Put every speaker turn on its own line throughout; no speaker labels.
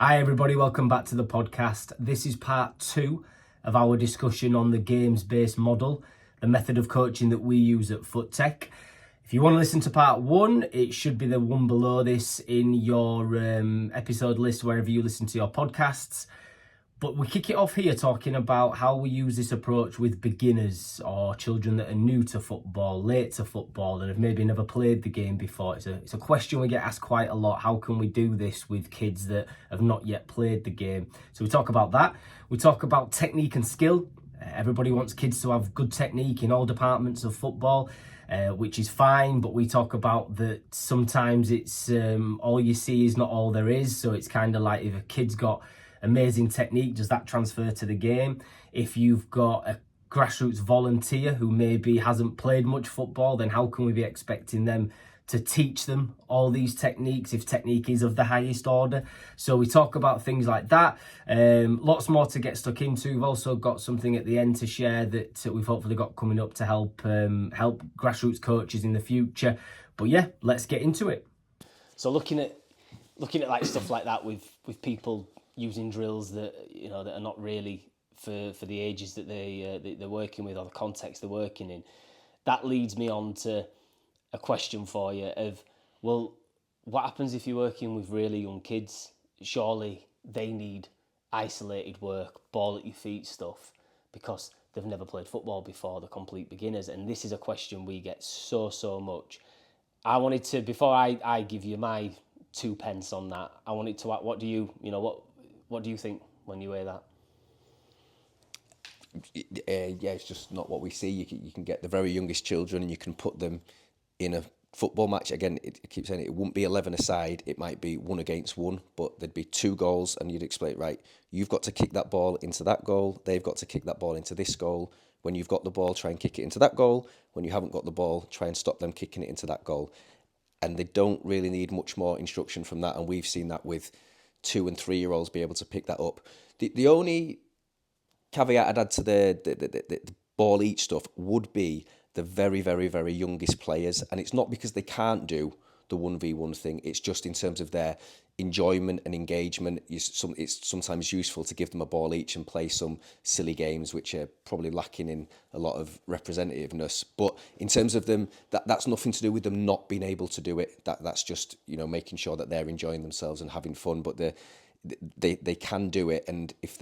Hi everybody, welcome back to the podcast. This is part 2 of our discussion on the games-based model, the method of coaching that we use at FootTech. If you want to listen to part 1, it should be the one below this in your episode list wherever you listen to your podcasts. But we kick it off here talking about how we use this approach with beginners or children that are new to football, late to football, and have maybe never played the game before. It's a question we get asked quite a lot. How can we do this with kids that have not yet played the game? So we talk about that. We talk about technique and skill. Everybody wants kids to have good technique in all departments of football, which is fine, but we talk about that sometimes it's all you see is not all there is. So it's kind of like if a kid's got amazing technique, does that transfer to the game? If you've got a grassroots volunteer who maybe hasn't played much football, then how can we be expecting them to teach them all these techniques if technique is of the highest order? So we talk about things like that. Lots more to get stuck into. We've also got something at the end to share that we've hopefully got coming up to help grassroots coaches in the future. But yeah, let's get into it. So looking at like stuff like that with people using drills that that are not really for the ages that they're working with or the context they're working in, that leads me on to a question for you of, well, what happens if you're working with really young kids? Surely they need isolated work, ball at your feet stuff, because they've never played football before, they're complete beginners. And this is a question we get so much. I wanted to, before I give you my 2 pence on that, I wanted to ask, what do you think when you hear that?
Yeah, it's just not what we see. You can get the very youngest children and you can put them in a football match. Again, it keeps saying it wouldn't be 11 aside. It might be 1 against 1, but there'd be 2 goals and you'd explain, right, you've got to kick that ball into that goal. They've got to kick that ball into this goal. When you've got the ball, try and kick it into that goal. When you haven't got the ball, try and stop them kicking it into that goal. And they don't really need much more instruction from that. And we've seen that with 2 and 3 year olds be able to pick that up. The only caveat I'd add to the ball each stuff would be the very, very, very youngest players. And it's not because they can't do the 1v1 thing. It's just in terms of their enjoyment and engagement. It's sometimes useful to give them a ball each and play some silly games, which are probably lacking in a lot of representativeness. But in terms of them, that's nothing to do with them not being able to do it. That's just, making sure that they're enjoying themselves and having fun. But they can do it. And if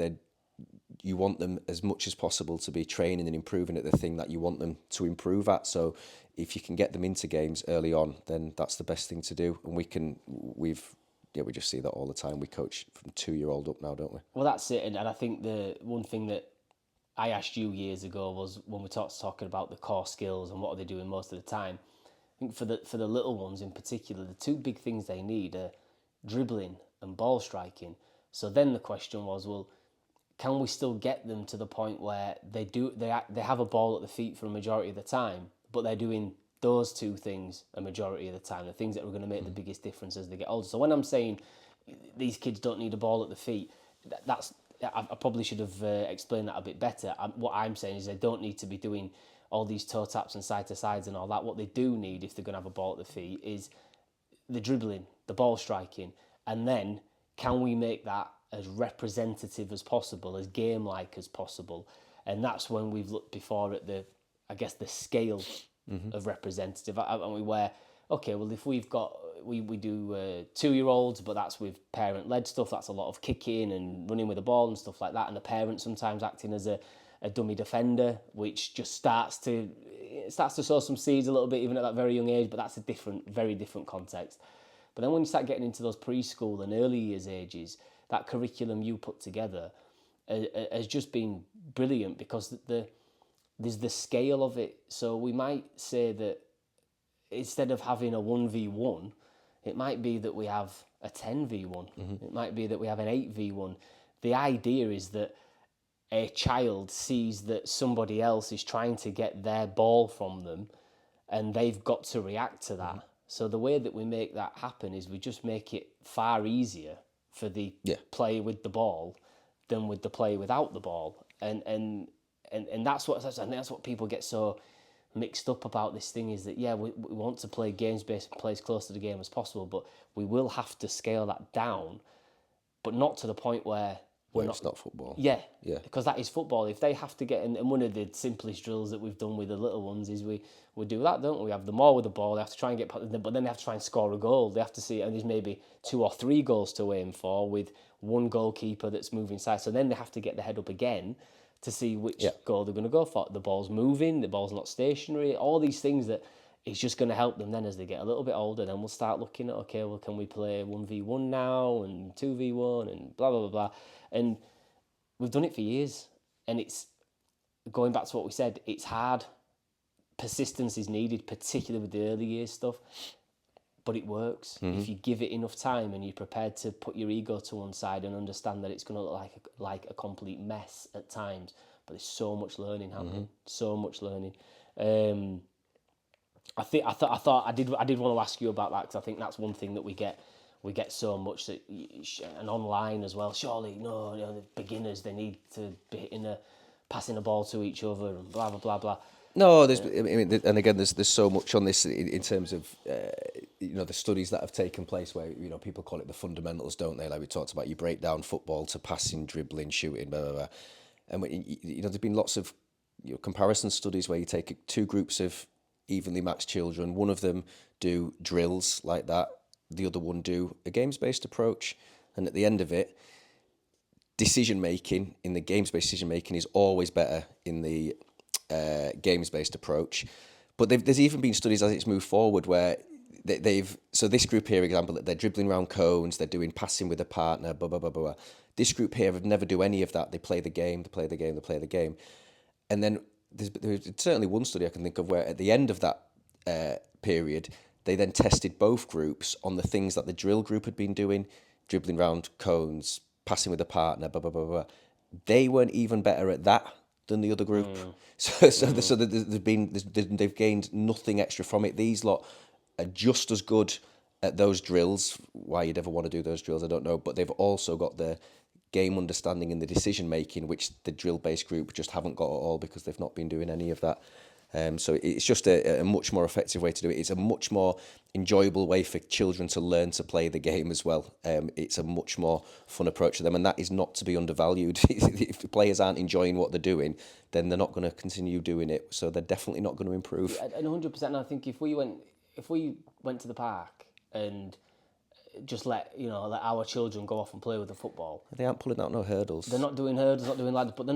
you want them as much as possible to be training and improving at the thing that you want them to improve at. So if you can get them into games early on, then that's the best thing to do. And we just see that all the time. We coach from 2-year-old up now, don't we?
Well, that's it. And I think the one thing that I asked you years ago was when we talking about the core skills and what are they doing most of the time. I think for the little ones in particular, the 2 big things they need are dribbling and ball striking. So then the question was, well, can we still get them to the point where they have a ball at the feet for a majority of the time, but they're doing those 2 things a majority of the time, the things that are going to make the biggest difference as they get older. So when I'm saying these kids don't need a ball at the feet, I probably should have explained that a bit better. What I'm saying is they don't need to be doing all these toe taps and side to sides and all that. What they do need, if they're going to have a ball at the feet, is the dribbling, the ball striking, and then can we make that as representative as possible, as game-like as possible? And that's when we've looked before at the scale of representative, and we where, okay, well, if we do 2-year-olds, but that's with parent-led stuff, that's a lot of kicking and running with the ball and stuff like that, and the parent sometimes acting as a dummy defender, which just starts to sow some seeds a little bit, even at that very young age, but that's a very different context. But then when you start getting into those preschool and early years ages, that curriculum you put together has just been brilliant because there's the scale of it. So we might say that instead of having a 1v1, it might be that we have a 10v1. Mm-hmm. It might be that we have an 8v1. The idea is that a child sees that somebody else is trying to get their ball from them and they've got to react to that. Mm-hmm. So the way that we make that happen is we just make it far easier for the player with the ball than with the player without the ball. And that's what people get so mixed up about this thing, is that, we want to play games based, play as close to the game as possible, but we will have to scale that down but not to the point where
It's not football.
yeah,
Yeah.
because that is football. If they have to get in, and one of the simplest drills that we've done with the little ones is we do that, don't we? We have them all with the ball. They have to try and get, but then they have to try and score a goal. They have to see, and there's maybe 2 or 3 goals to aim for with one goalkeeper that's moving side. So then they have to get the head up again to see which goal they're going to go for. The ball's moving. The ball's not stationary. All these things that it's just going to help them then as they get a little bit older. Then we'll start looking at, okay, well, can we play 1v1 now and 2v1 and blah blah blah blah, and we've done it for years, and it's going back to what we said. It's hard. Persistence is needed, particularly with the early years stuff, but it works. If you give it enough time and you're prepared to put your ego to one side and understand that it's going to look like a complete mess at times, but there's so much learning happening. So much learning. I thought I did want to ask you about that, because I think that's one thing that we get so much, that and online as well. Surely, no, the beginners, they need to be passing a ball to each other and blah blah blah blah.
No, I mean, and again, there's so much on this in terms of the studies that have taken place where people call it the fundamentals, don't they? Like we talked about, you break down football to passing, dribbling, shooting, blah blah blah, and there's been lots of comparison studies where you take 2 groups of evenly matched children. One of them do drills like that. The other one do a games-based approach, and at the end of it, decision-making in the games-based decision-making is always better in the games-based approach. But there's even been studies as it's moved forward where so this group here, example, they're dribbling around cones, they're doing passing with a partner, blah, blah, blah, blah. This group here have never do any of that. They play the game. And then there's certainly one study I can think of where at the end of that period, they then tested both groups on the things that the drill group had been doing, dribbling around cones, passing with a partner, blah, blah, blah, blah. They weren't even better at that than the other group. So they've gained nothing extra from it. These lot are just as good at those drills. Why you'd ever want to do those drills, I don't know. But they've also got the game understanding and the decision making, which the drill-based group just haven't got at all because they've not been doing any of that. So it's just a much more effective way to do it. It's a much more enjoyable way for children to learn to play the game as well. It's a much more fun approach to them, and that is not to be undervalued. If the players aren't enjoying what they're doing, then they're not going to continue doing it. So they're definitely not going to improve.
And 100%. I think if we went to the park and just let our children go off and play with the football,
They aren't pulling out no hurdles.
they're not doing hurdles, not doing ladders, but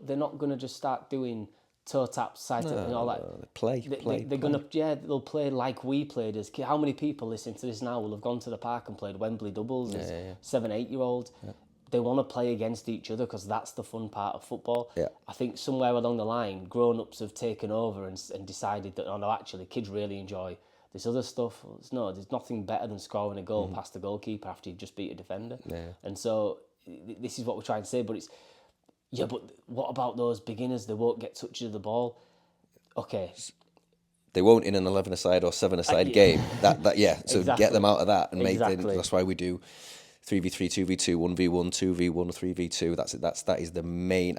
they're not going to just start doing toe taps, side taps, and all that. They're gonna they'll play like we played as kids. How many people listening to this now will have gone to the park and played Wembley doubles as 7, 8-year-olds? Yeah. They want to play against each other because that's the fun part of football.
Yeah.
I think somewhere along the line, grown-ups have taken over and decided that, no, actually, kids really enjoy this other stuff. There's nothing better than scoring a goal past the goalkeeper after you've just beat a defender. Yeah. And so this is what we're trying to say, but it's, yeah, but what about those beginners? They won't get touches of the ball. Okay.
They won't in an 11-a-side or 7-a-side game. So exactly. Get them out of that and that's why we do 3v3, 2v2, 1v1, 2v1, 3v2. That is the main.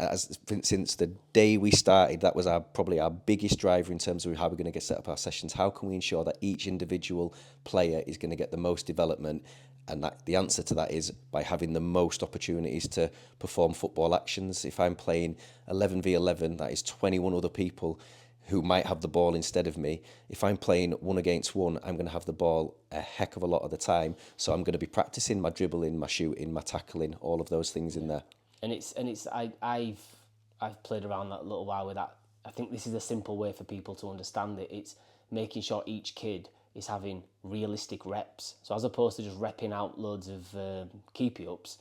Since the day we started, that was probably our biggest driver in terms of how we're going to get set up our sessions. How can we ensure that each individual player is going to get the most development? And the answer to that is by having the most opportunities to perform football actions. If I'm playing 11v11, that is 21 other people who might have the ball instead of me. If I'm playing 1 against 1, I'm going to have the ball a heck of a lot of the time. So I'm going to be practicing my dribbling, my shooting, my tackling, all of those things in there.
And I've played around that a little while with that. I think this is a simple way for people to understand it. It's making sure each kid is having realistic reps. So as opposed to just repping out loads of keepy-ups,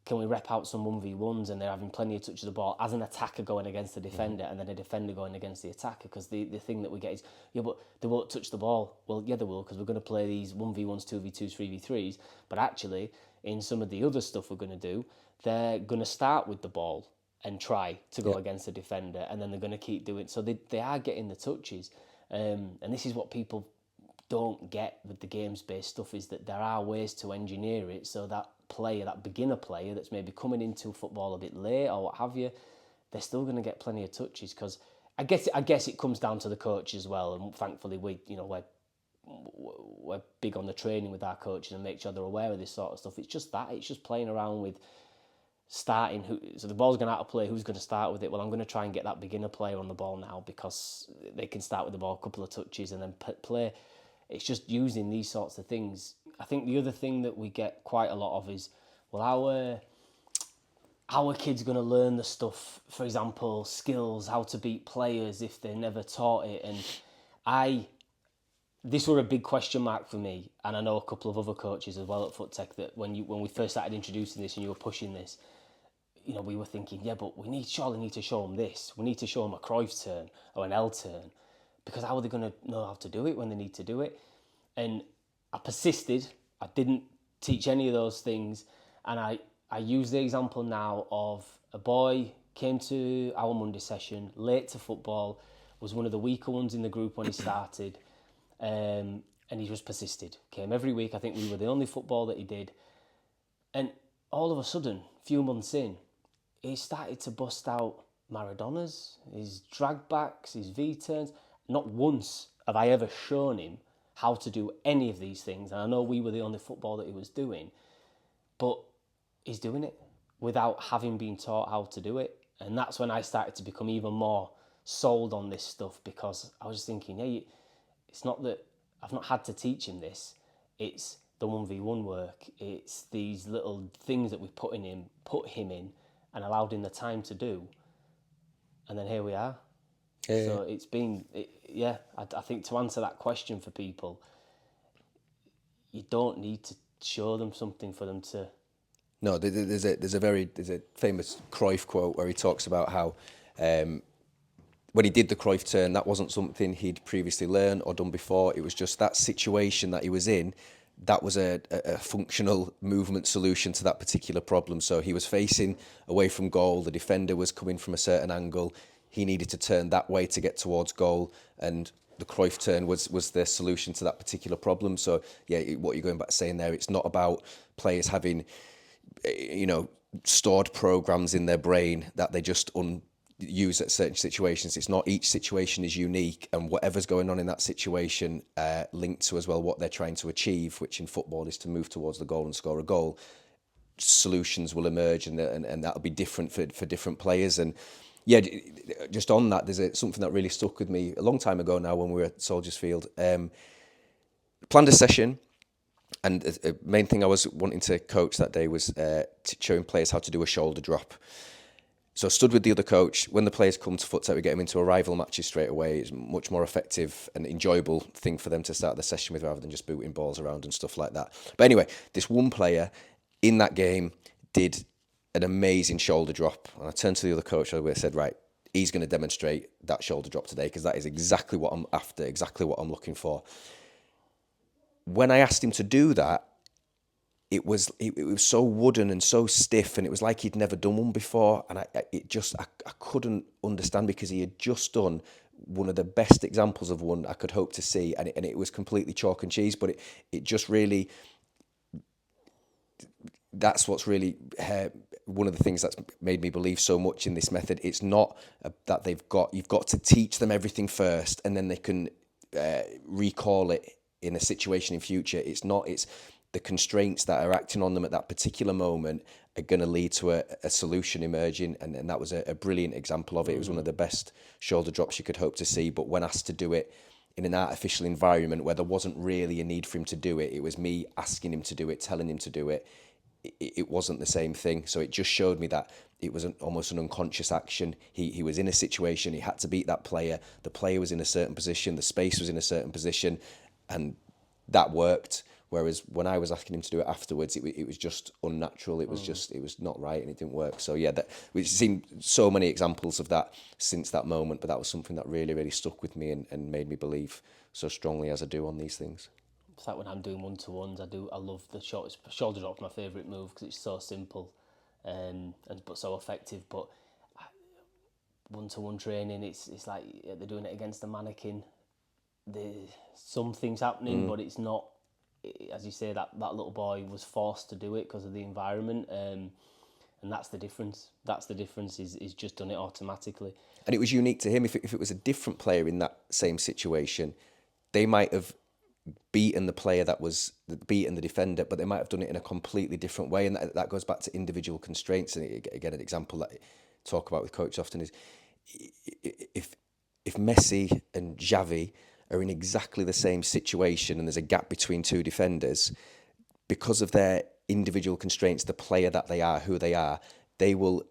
can we rep out some 1v1s and they're having plenty of touch of the ball as an attacker going against the defender and then a defender going against the attacker? Because the thing that we get is, but they won't touch the ball. Well, yeah, they will, because we're going to play these 1v1s, 2v2s, 3v3s. But actually, in some of the other stuff we're going to do, they're going to start with the ball and try to go against the defender, and then they're going to keep doing. So they are getting the touches. And this is what people don't get with the games-based stuff, is that there are ways to engineer it so that beginner player that's maybe coming into football a bit late or what have you, they're still going to get plenty of touches. Because I guess it comes down to the coach as well, and thankfully we're we're big on the training with our coaches and make sure they're aware of this sort of stuff. It's just that. It's just playing around with starting. So the ball's going out of play. Who's going to start with it? Well, I'm going to try and get that beginner player on the ball now because they can start with the ball a couple of touches and then play. It's just using these sorts of things. I think the other thing that we get quite a lot of is, well, our kids going to learn the stuff, for example, skills, how to beat players if they never taught it. And this were a big question mark for me, and I know a couple of other coaches as well at FootTech, that when we first started introducing this and you were pushing this, we were thinking, yeah, but we surely need to show them this. We need to show them a Cruyff turn or an L turn, because how are they going to know how to do it when they need to do it? And I persisted. I didn't teach any of those things, and I use the example now of a boy came to our Monday session late to football, was one of the weaker ones in the group when he started. And he just persisted. Came every week. I think we were the only football that he did. And all of a sudden, a few months in, he started to bust out Maradonas, his drag backs, his V-turns. Not once have I ever shown him how to do any of these things. And I know we were the only football that he was doing. But he's doing it without having been taught how to do it. And that's when I started to become even more sold on this stuff, because I was just thinking, hey, it's not that I've not had to teach him this. It's the 1v1 work. It's these little things that we put him in and allowed him the time to do. And then here we are. Yeah. So it's been, I think to answer that question for people, you don't need to show them something for them to...
No, there's a famous Cruyff quote where he talks about how when he did the Cruyff turn, that wasn't something he'd previously learned or done before. It was just that situation that he was in. That was a functional movement solution to that particular problem. So he was facing away from goal. The defender was coming from a certain angle. He needed to turn that way to get towards goal. And the Cruyff turn was the solution to that particular problem. So, yeah, what you're going back to saying there, it's not about players having, stored programs in their brain that they just use at certain situations. It's not, each situation is unique, and whatever's going on in that situation linked to as well what they're trying to achieve, which in football is to move towards the goal and score a goal. Solutions will emerge, and that'll be different for different players. And yeah, just on that, there's something that really stuck with me a long time ago now when we were at Soldiers Field. Planned a session, and the main thing I was wanting to coach that day was showing players how to do a shoulder drop. So I stood with the other coach. When the players come to FootTech, we get them into arrival matches straight away. It's a much more effective and enjoyable thing for them to start the session with, rather than just booting balls around and stuff like that. But anyway, this one player in that game did an amazing shoulder drop. And I turned to the other coach and I said, right, he's going to demonstrate that shoulder drop today, because that is exactly what I'm after, exactly what I'm looking for. When I asked him to do that, it was so wooden and so stiff, and it was like he'd never done one before, and I couldn't understand, because he had just done one of the best examples of one I could hope to see, and it was completely chalk and cheese. But it just really, that's what's really one of the things that's made me believe so much in this method. It's not that you've got to teach them everything first, and then they can recall it in a situation in future. It's the constraints that are acting on them at that particular moment are going to lead to a solution emerging, and that was a brilliant example of it. It was one of the best shoulder drops you could hope to see, but when asked to do it in an artificial environment where there wasn't really a need for him to do it, it was me asking him to do it, telling him to do it, it wasn't the same thing. So it just showed me that it was almost an unconscious action. He was in a situation, he had to beat that player, the player was in a certain position, the space was in a certain position, and that worked. Whereas when I was asking him to do it afterwards, it was just unnatural. It was it was not right, and it didn't work. So yeah, we've seen so many examples of that since that moment, but that was something that really, really stuck with me and made me believe so strongly as I do on these things.
It's like when I'm doing one-to-ones, I love the shoulder drop. My favourite move, because it's so simple, but so effective. But one-to-one training, it's like they're doing it against a mannequin. Something's happening, but it's not. As you say, that little boy was forced to do it because of the environment, and that's the difference. That's the difference. Is just done it automatically.
And it was unique to him. If it was a different player in that same situation, they might have beaten the player that was beaten the defender, but they might have done it in a completely different way, and that goes back to individual constraints. And again, an example that I talk about with coaches often is if Messi and Xavi are in exactly the same situation and there's a gap between two defenders, because of their individual constraints, the player that they are, who they are, they will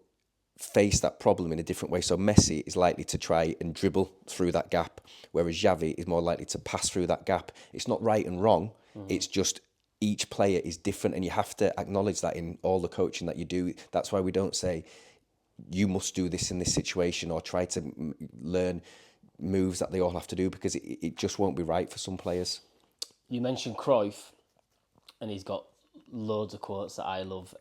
face that problem in a different way. So Messi is likely to try and dribble through that gap, whereas Xavi is more likely to pass through that gap. It's not right and wrong. It's just each player is different, and you have to acknowledge that in all the coaching that you do. That's why we don't say you must do this in this situation or try to learn moves that they all have to do, because it just won't be right for some players.
You mentioned Cruyff, and he's got loads of quotes that I love.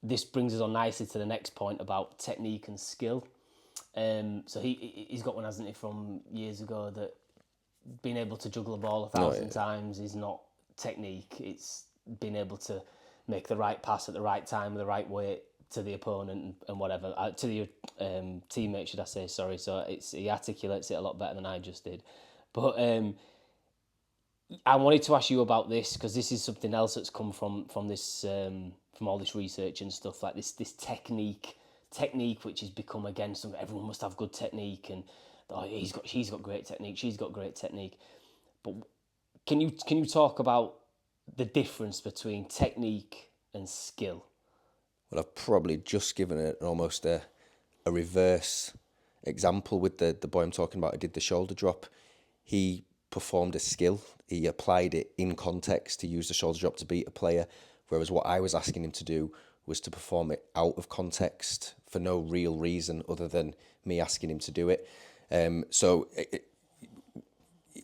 This brings us on nicely to the next point about technique and skill. So he's got one, hasn't he, from years ago, that being able to juggle a ball 1,000 times is not technique. It's being able to make the right pass at the right time, the right way to the opponent and whatever, to the teammate, should I say, sorry. So he articulates it a lot better than I just did. But I wanted to ask you about this, because this is something else that's come from this from all this research and stuff like this technique, which has become again something everyone must have good technique, and she's got great technique. But can you talk about the difference between technique and skill?
Well, I've probably just given it almost a reverse example with the boy I'm talking about. I did the shoulder drop. He performed a skill. He applied it in context. He used the shoulder drop to beat a player, whereas what I was asking him to do was to perform it out of context for no real reason other than me asking him to do it. So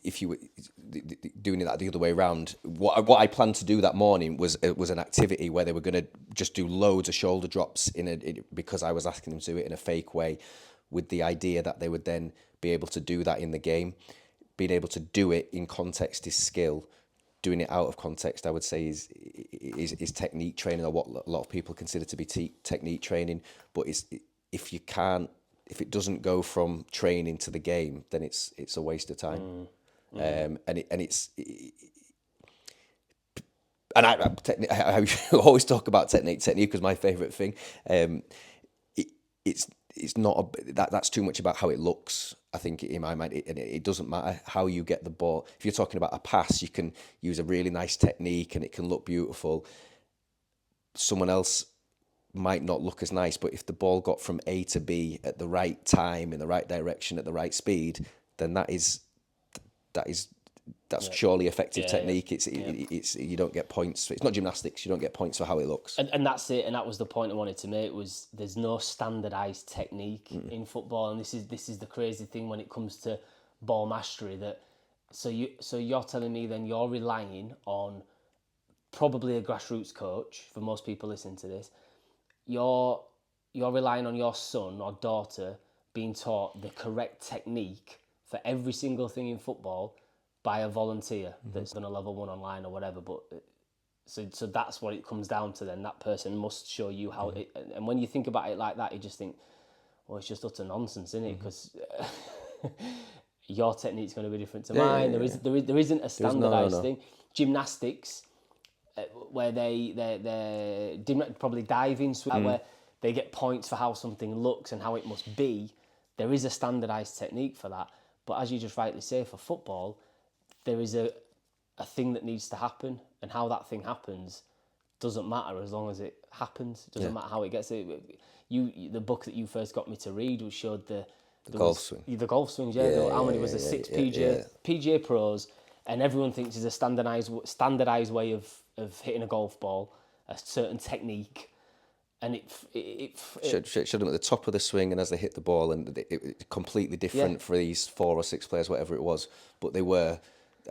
if you were doing that the other way around, what I planned to do that morning was an activity where they were going to just do loads of shoulder drops because I was asking them to do it in a fake way, with the idea that they would then be able to do that in the game. Being able to do it in context is skill. Doing it out of context, I would say, is technique training, or what a lot of people consider to be technique training. But if it doesn't go from training to the game, then it's a waste of time. And I always talk about technique because my favourite thing. It's not that's too much about how it looks. I think in my mind, it doesn't matter how you get the ball. If you're talking about a pass, you can use a really nice technique and it can look beautiful. Someone else might not look as nice, but if the ball got from A to B at the right time, in the right direction, at the right speed, then that's surely effective technique. It's you don't get points. It's not gymnastics. You don't get points for how it looks.
And that's it. And that was the point I wanted to make, was there's no standardised technique in football. And this is the crazy thing when it comes to ball mastery. So you're telling me then you're relying on probably a grassroots coach. For most people listening to this, you're relying on your son or daughter being taught the correct technique for every single thing in football by a volunteer that's done a level 1 online or whatever. But so that's what it comes down to then. That person must show you how it, and when you think about it like that, you just think, well, it's just utter nonsense, isn't it? Because your technique's going to be different to mine. There isn't a standardised thing. Gymnastics, where they're probably diving, where they get points for how something looks and how it must be. There is a standardised technique for that. But as you just rightly say, for football, there is a thing that needs to happen, and how that thing happens doesn't matter as long as it happens. It doesn't matter how it gets it. The book that you first got me to read showed the
golf swing.
The golf swings, how many was there? 6 PGA pros, and everyone thinks there's a standardised way of hitting a golf ball, a certain technique. And it
showed them at the top of the swing, and as they hit the ball, and it completely different for these 4 or 6 players, whatever it was. But they were,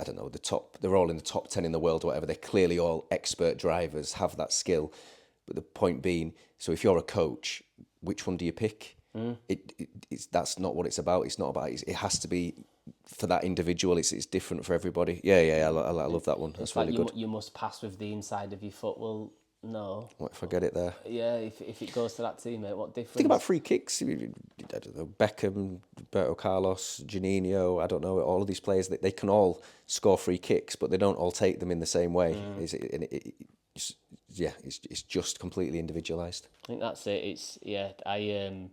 I don't know, the top. They're all in the top 10 in the world, or whatever. They're clearly all expert drivers, have that skill. But the point being, so if you're a coach, which one do you pick? That's not what it's about. It's not about. It has to be for that individual. It's different for everybody. I love that one. That's really good.
You must pass with the inside of your foot. Well, No.
What if I get it there?
Yeah, if it goes to that teammate, what difference?
Think about free kicks. I don't know, Beckham, Roberto Carlos, Juninho. I don't know. All of these players, they can all score free kicks, but they don't all take them in the same way. It's just completely individualised.
I think that's it. It's I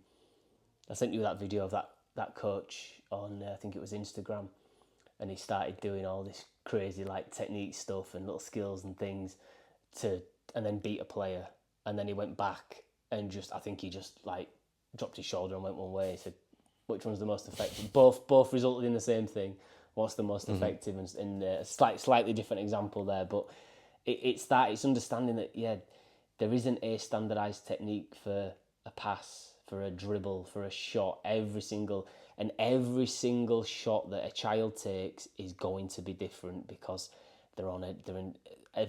sent you that video of that coach on I think it was Instagram, and he started doing all this crazy like technique stuff and little skills and things and then beat a player, and then he went back and I think he just like dropped his shoulder and went one way. He said, "Which one's the most effective?" Both resulted in the same thing. What's the most effective? And a slightly different example there, but it's understanding that there isn't a standardised technique for a pass, for a dribble, for a shot. Every single shot that a child takes is going to be different because they're in a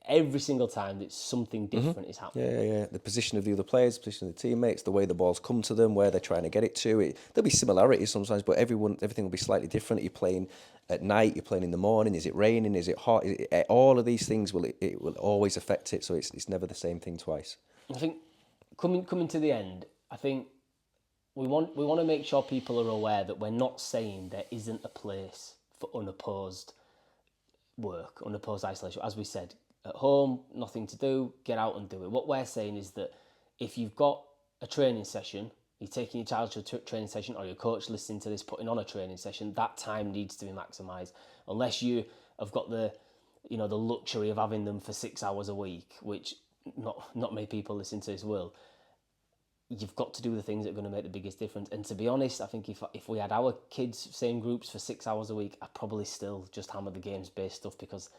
every single time that something different is happening.
Yeah. The position of the other players, the position of the teammates, the way the balls come to them, where they're trying to get it to. There'll be similarities sometimes, but everything will be slightly different. You're playing at night, you're playing in the morning. Is it raining? Is it hot? All of these things will always affect it. So it's never the same thing twice.
I think coming to the end, I think we want to make sure people are aware that we're not saying there isn't a place for unopposed work, unopposed isolation. As we said, at home, nothing to do, get out and do it. What we're saying is that if you've got a training session, you're taking your child to a training session, or your coach listening to this putting on a training session, that time needs to be maximised. Unless you have got the luxury of having them for 6 hours a week, which not many people listen to this will. You've got to do the things that are going to make the biggest difference. And to be honest, I think if we had our kids same groups for 6 hours a week, I'd probably still just hammer the games-based stuff, because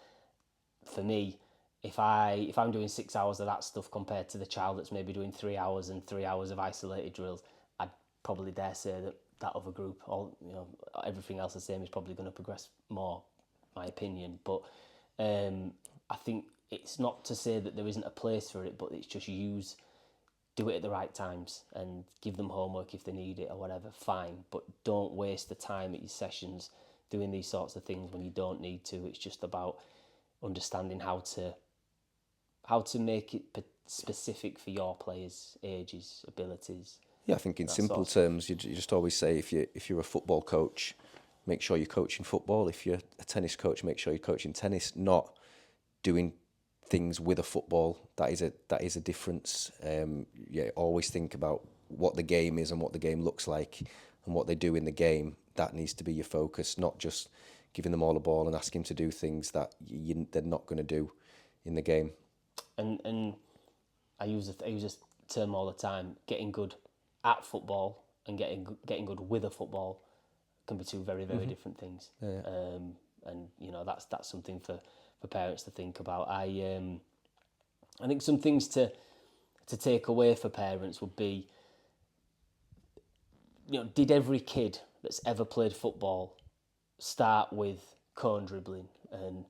for me, if I'm doing 6 hours of that stuff compared to the child that's maybe doing 3 hours and 3 hours of isolated drills, I'd probably dare say that other group, everything else the same, is probably going to progress more, my opinion. But I think it's not to say that there isn't a place for it, but it's just do it at the right times and give them homework if they need it or whatever, fine. But don't waste the time at your sessions doing these sorts of things when you don't need to. It's just about understanding how to make it specific for your players' ages, abilities.
Yeah, I think in simple terms, you just always say if you're a football coach, make sure you're coaching football. If you're a tennis coach, make sure you're coaching tennis, not doing things with a football. That is a difference. Always think about what the game is and what the game looks like and what they do in the game. That needs to be your focus, not just giving them all a ball and asking them to do things that they're not going to do in the game.
And I use this term all the time. Getting good at football and getting good with a football can be two very, very different things.
Yeah.
And that's something for parents to think about. I think some things to take away for parents would be, did every kid that's ever played football start with cone dribbling and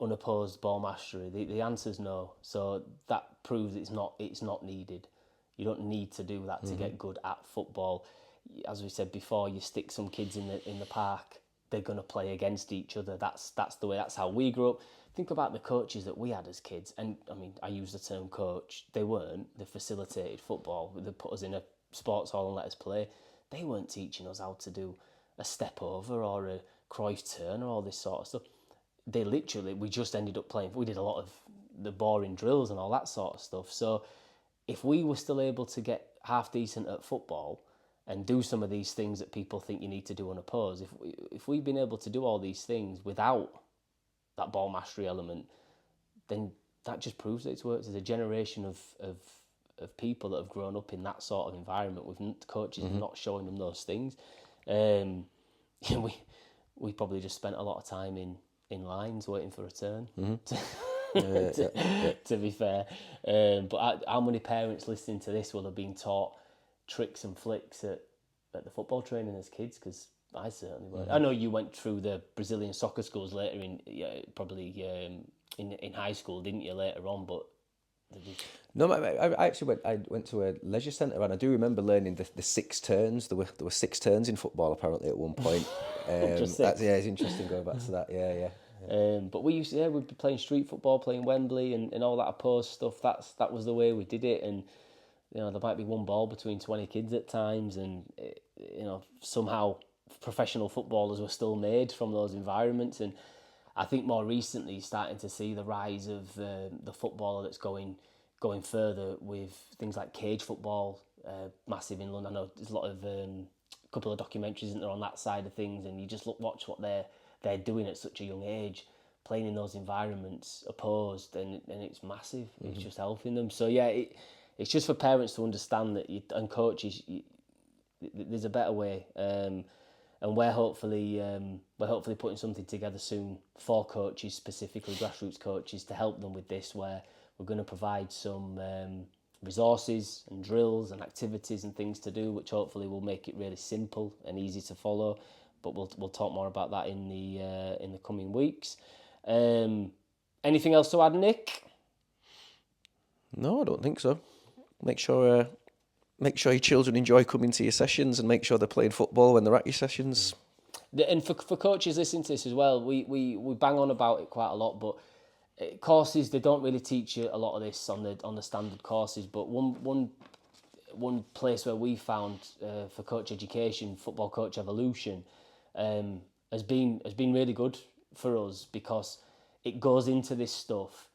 unopposed ball mastery? The answer's no. So that proves it's not needed. You don't need to do that to get good at football. As we said before, you stick some kids in the park, they're going to play against each other. That's the way. That's how we grew up. Think about the coaches that we had as kids. And I mean, I use the term coach. They facilitated football. They put us in a sports hall and let us play. They weren't teaching us how to do a step over or a Cruyff turn or all this sort of stuff. We just ended up playing. We did a lot of the boring drills and all that sort of stuff. So if we were still able to get half decent at football and do some of these things that people think you need to do unopposed, if we've been able to do all these things without that ball mastery element, then that just proves that it's worked. There's a generation of people that have grown up in that sort of environment with coaches not showing them those things. We probably just spent a lot of time in lines waiting for a turn. To be fair, but how many parents listening to this will have been taught tricks and flicks at the football training as kids? Because I certainly weren't. I know you went through the Brazilian soccer schools later in high school, didn't you? Later on, but
no, I actually went to a leisure centre, and I do remember learning the six turns. There were six turns in football apparently at one point. It's interesting going back to that. Yeah.
But we used to, we'd be playing street football, playing Wembley and all that opposed stuff. That was the way we did it. And, there might be one ball between 20 kids at times. And, somehow professional footballers were still made from those environments. And I think more recently starting to see the rise of the footballer that's going further with things like cage football, massive in London. I know there's a lot of couple of documentaries isn't there on that side of things, and you just watch what they're doing at such a young age, playing in those environments, opposed, and it's massive. Mm-hmm. It's just helping them. So yeah, it's just for parents to understand that and coaches, there's a better way. And we're hopefully putting something together soon for coaches, specifically grassroots coaches, to help them with this, where we're going to provide some resources and drills and activities and things to do, which hopefully will make it really simple and easy to follow. But we'll talk more about that in the coming weeks. Anything else to add, Nick?
No, I don't think so. Make sure your children enjoy coming to your sessions, and make sure they're playing football when they're at your sessions.
And for coaches listening to this as well, we bang on about it quite a lot, but courses, they don't really teach you a lot of this on the standard courses. But one place where we found for coach education, Football Coach Evolution, has been really good for us, because it goes into this stuff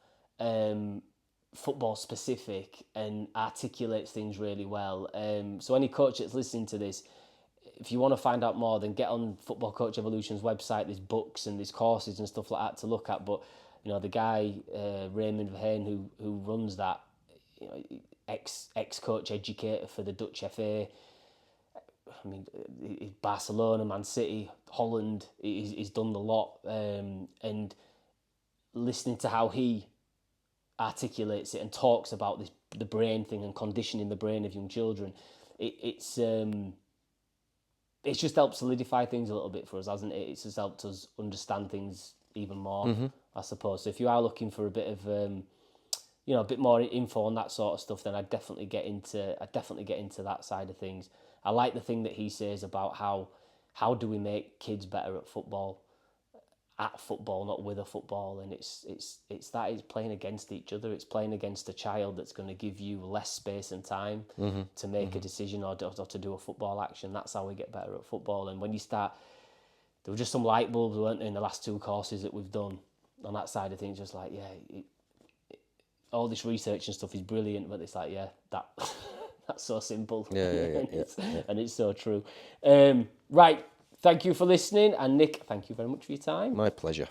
football specific and articulates things really well. So any coach that's listening to this, if you want to find out more, then get on Football Coach Evolution's website. There's books and there's courses and stuff like that to look at. But the guy Raymond Verheyen who runs that, ex coach educator for the Dutch FA. I mean, Barcelona, Man City, Holland. He's done the lot, and listening to how he articulates it and talks about the brain thing and conditioning the brain of young children, it's just helped solidify things a little bit for us, hasn't it? It's just helped us understand things even more, I suppose. So if you are looking for a bit of a bit more info on that sort of stuff, then I'd definitely get into that side of things. I like the thing that he says about how do we make kids better at football, not with a football. And it's playing against each other. It's playing against a child that's going to give you less space and time to make a decision or to do a football action. That's how we get better at football. And when you start, there were just some light bulbs, weren't there, in the last 2 courses that we've done on that side of things. Just like, all this research and stuff is brilliant, but it's like, that's so simple. And it's so true. Right. Thank you for listening. And Nick, thank you very much for your time.
My pleasure.